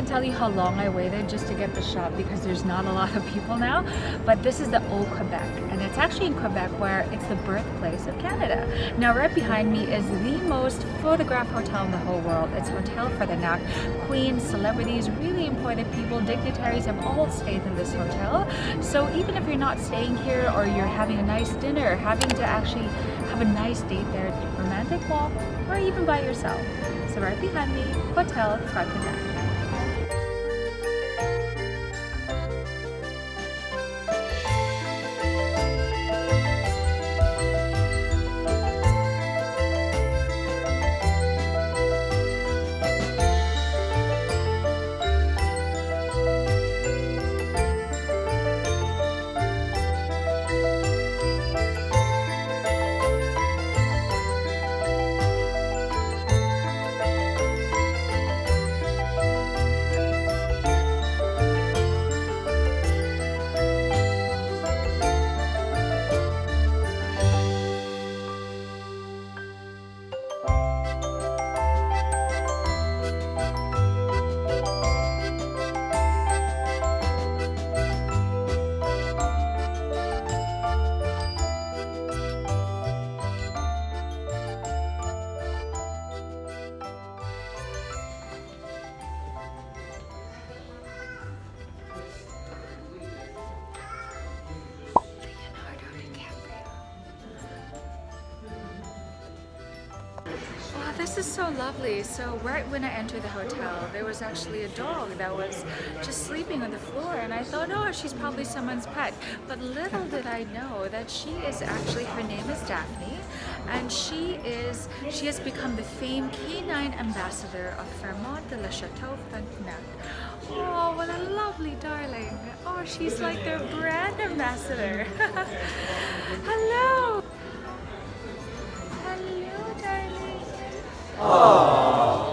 can't tell you how long I waited just to get the shot because there's not a lot of people now. But this is the Old Quebec, and it's actually in Quebec where it's the birthplace of Canada. Now right behind me is the most photographed hotel in the whole world. It's Château Frontenac. Queens, celebrities, really important people, dignitaries have all stayed in this hotel. So even if you're not staying here or you're having a nice dinner, having to actually have a nice date there, romantic walk, or even by yourself. So right behind me, Hotel Frontenac. This is so lovely. So right when I entered the hotel, there was actually a dog that was just sleeping on the floor, and I thought, oh, she's probably someone's pet. But little did I know that she is actually, her name is Daphne, and she has become the famed canine ambassador of Fairmont de la Château Frontenac. Oh, what a lovely darling. Oh, she's like their brand ambassador. Hello. Hello, darling. Aww.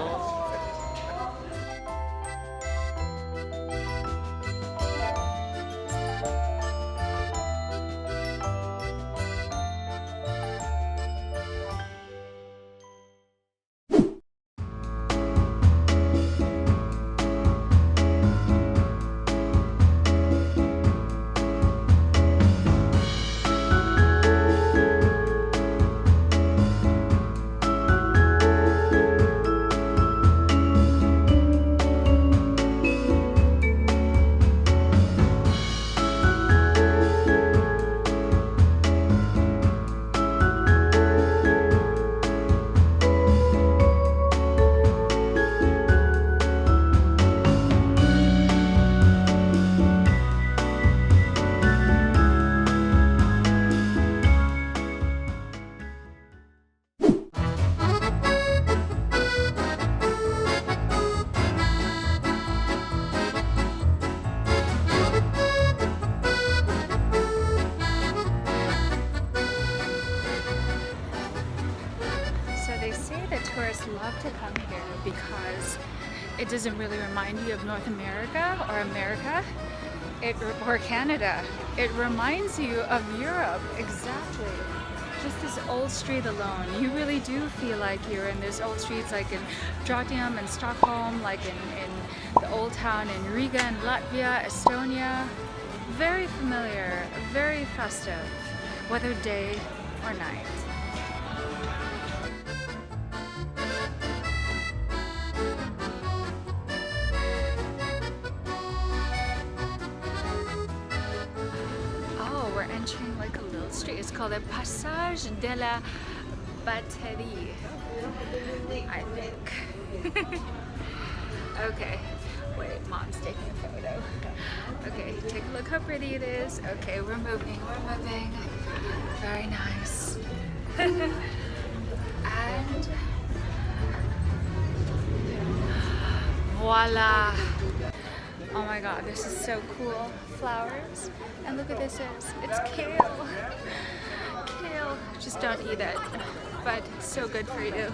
Tourists love to come here because it doesn't really remind you of North America or America or Canada. It reminds you of Europe, exactly. Just this old street alone, you really do feel like you're in these old streets like in Rotterdam and Stockholm, like in the old town in Riga and Latvia, Estonia. Very familiar, very festive, whether day or night. We're entering like a little street. It's called the Passage de la Batterie, I think. Okay, wait, mom's taking a photo. Okay, take a look how pretty it is. Okay, we're moving. Very nice. And voila. Oh my god, this is so cool. Flowers. And look what this is. It's kale. Kale. Just don't eat it. But it's so good for you.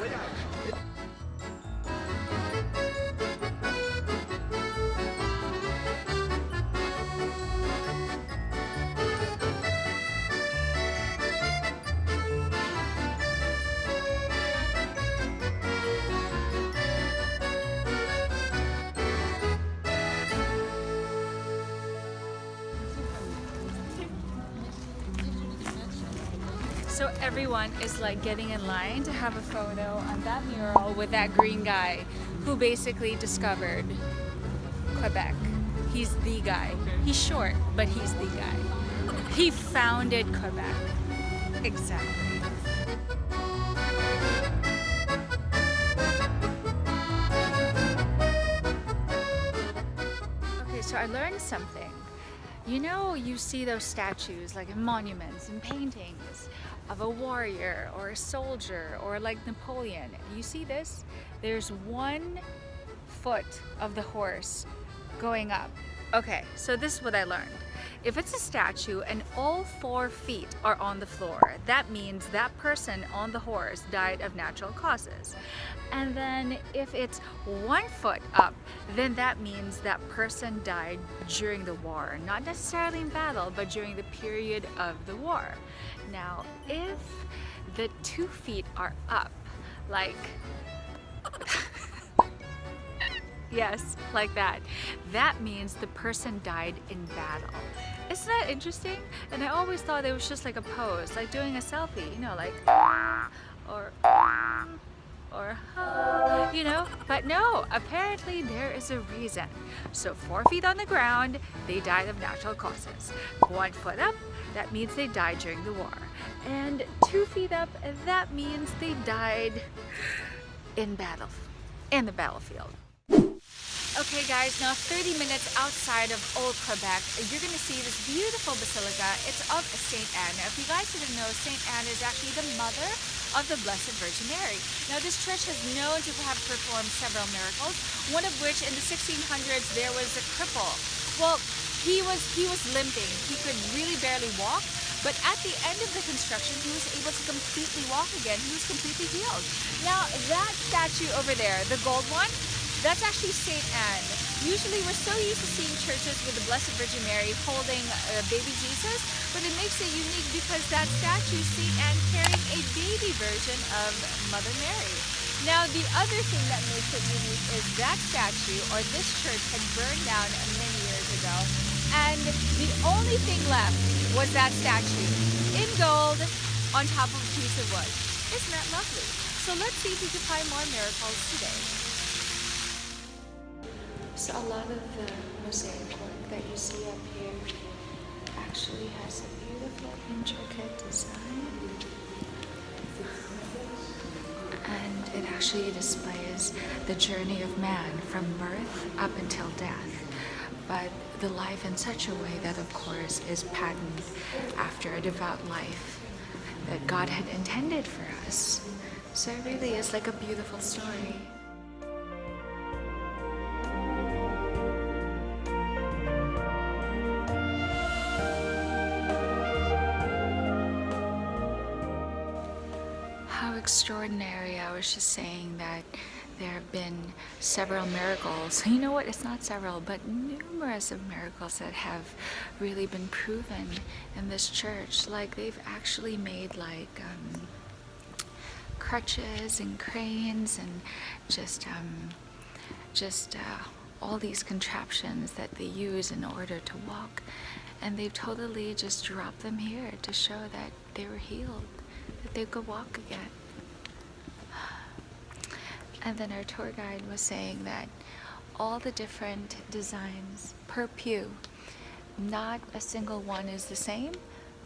So everyone is like getting in line to have a photo on that mural with that green guy who basically discovered Quebec. He's the guy. He's short, but he's the guy. He founded Quebec. Exactly. Okay, so I learned something. You know, you see those statues like in monuments and paintings of a warrior or a soldier or like Napoleon. You see this? There's 1 foot of the horse going up. Okay, so this is what I learned. If it's a statue and all 4 feet are on the floor, that means that person on the horse died of natural causes. And then if it's 1 foot up, then that means that person died during the war. Not necessarily in battle, but during the period of the war. Now, if the 2 feet are up, like yes, like that. That means the person died in battle. Isn't that interesting? And I always thought it was just like a pose, like doing a selfie, you know, like or you know, but no, apparently there is a reason. So 4 feet on the ground, they died of natural causes. 1 foot up, that means they died during the war. And 2 feet up, that means they died in battle, in the battlefield. Okay guys, now 30 minutes outside of Old Quebec, you're going to see this beautiful basilica. It's of Sainte-Anne. Now if you guys didn't know, Sainte-Anne is actually the mother of the Blessed Virgin Mary. Now this church is known to have performed several miracles, one of which in the 1600s there was a cripple. Well, he was limping. He could really barely walk. But at the end of the construction, he was able to completely walk again. He was completely healed. Now that statue over there, the gold one, that's actually Sainte-Anne. Usually we're so used to seeing churches with the Blessed Virgin Mary holding baby Jesus, but it makes it unique because that statue is Sainte-Anne carrying a baby version of Mother Mary. Now the other thing that makes it unique is that statue, or this church, had burned down many years ago, and the only thing left was that statue in gold on top of a piece of wood. Isn't that lovely? So let's see if we can find more miracles today. So a lot of the mosaic work that you see up here actually has a beautiful, intricate design. And it actually displays the journey of man from birth up until death. But the life in such a way that, of course, is patterned after a devout life that God had intended for us. So it really is like a beautiful story. Extraordinary. I was just saying that there have been several miracles. You know what? It's not several, but numerous of miracles that have really been proven in this church. Like they've actually made like crutches and cranes and just all these contraptions that they use in order to walk, and they've totally just dropped them here to show that they were healed, that they could walk again. And then our tour guide was saying that all the different designs per pew, not a single one is the same.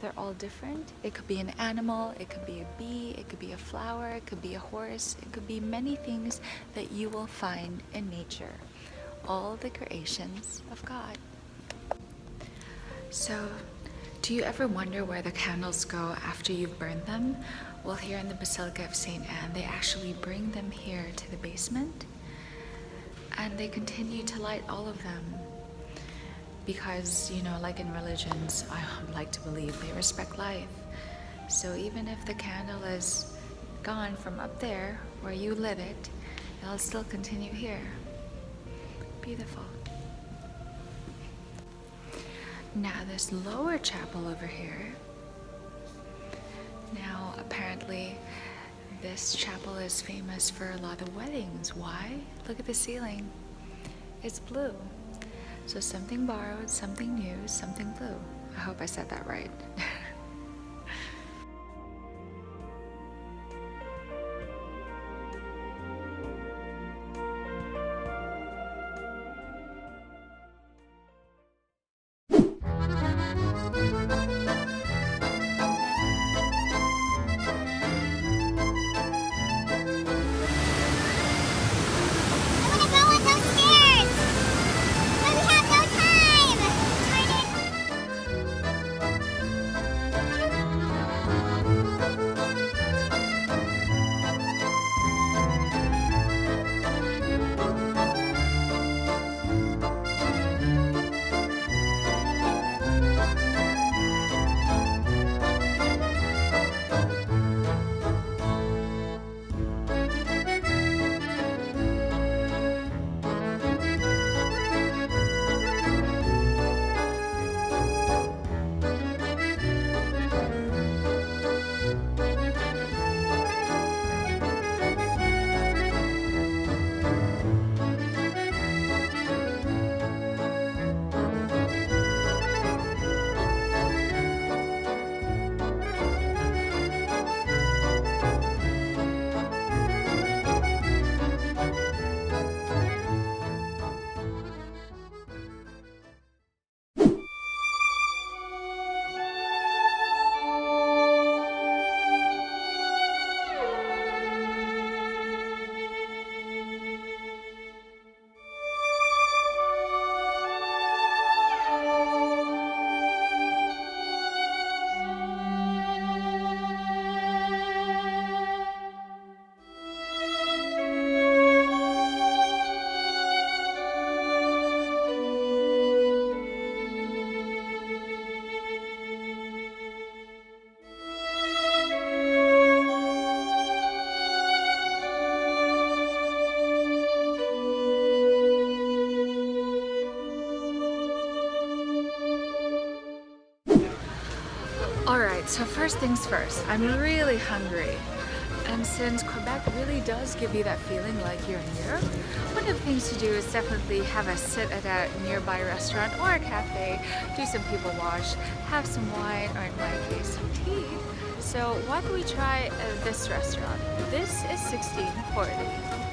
They're all different. It could be an animal, it could be a bee, it could be a flower, it could be a horse, it could be many things that you will find in nature. All the creations of God. So, do you ever wonder where the candles go after you've burned them? Well, here in the Basilica of Sainte-Anne, they actually bring them here to the basement, and they continue to light all of them because, you know, like in religions, I like to believe they respect life. So even if the candle is gone from up there where you lit it, it'll still continue here. Beautiful. Now this lower chapel over here, now apparently this chapel is famous for a lot of weddings. Why? Look at the ceiling. It's blue. So something borrowed, something new, something blue. I hope I said that right. Alright, so first things first, I'm really hungry. And since Quebec really does give you that feeling like you're in Europe, one of the things to do is definitely have a sit at a nearby restaurant or a cafe, do some people wash, have some wine, or in my case, some tea. So why don't we try this restaurant? This is 1640.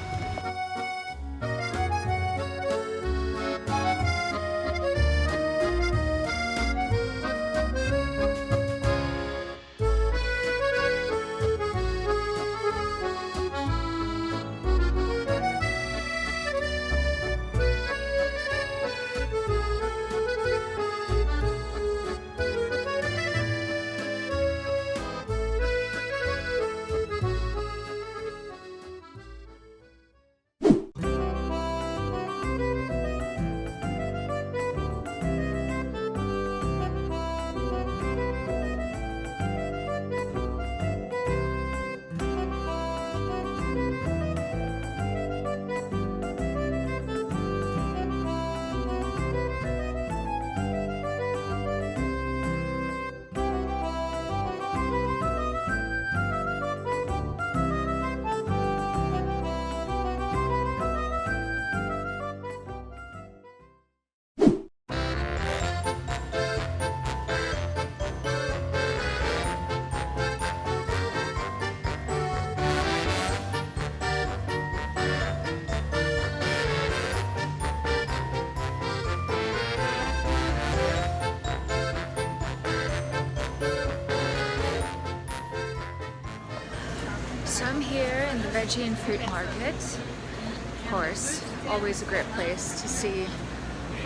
So I'm here in the veggie and fruit market. Of course, always a great place to see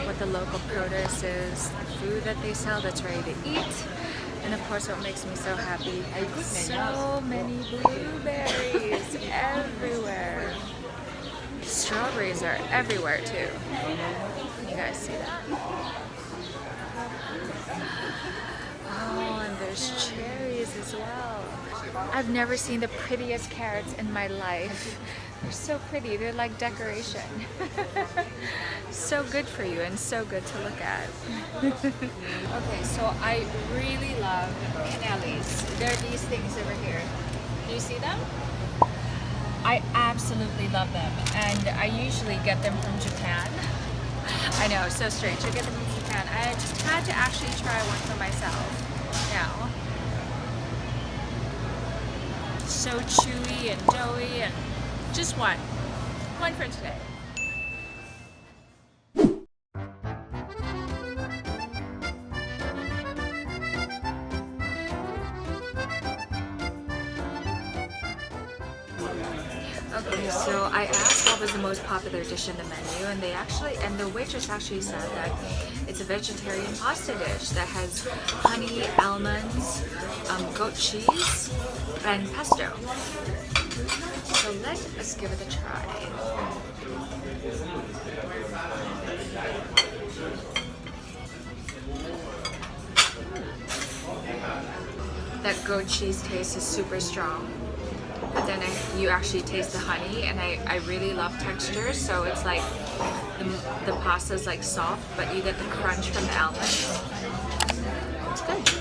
what the local produce is, the food that they sell that's ready to eat. And of course, what makes me so happy, so many blueberries everywhere. Strawberries are everywhere too. You guys see that? Oh, and there's cherries as well. I've never seen the prettiest carrots in my life. They're so pretty, they're like decoration. So good for you and so good to look at. Okay, so I really love canellis. There are these things over here. Do you see them? I absolutely love them, and I usually get them from Japan. I know, so strange. I get them from Japan. I just had to actually try one for myself now. So chewy and doughy, and just one for today. Okay, so I asked what was the most popular dish in the menu, and the waitress actually said that it's a vegetarian pasta dish that has honey, almonds, goat cheese, and pesto. So let us give it a try. That goat cheese taste is super strong. But then you actually taste the honey, and I really love texture, so it's like the pasta is like soft, but you get the crunch from the almonds. It's good.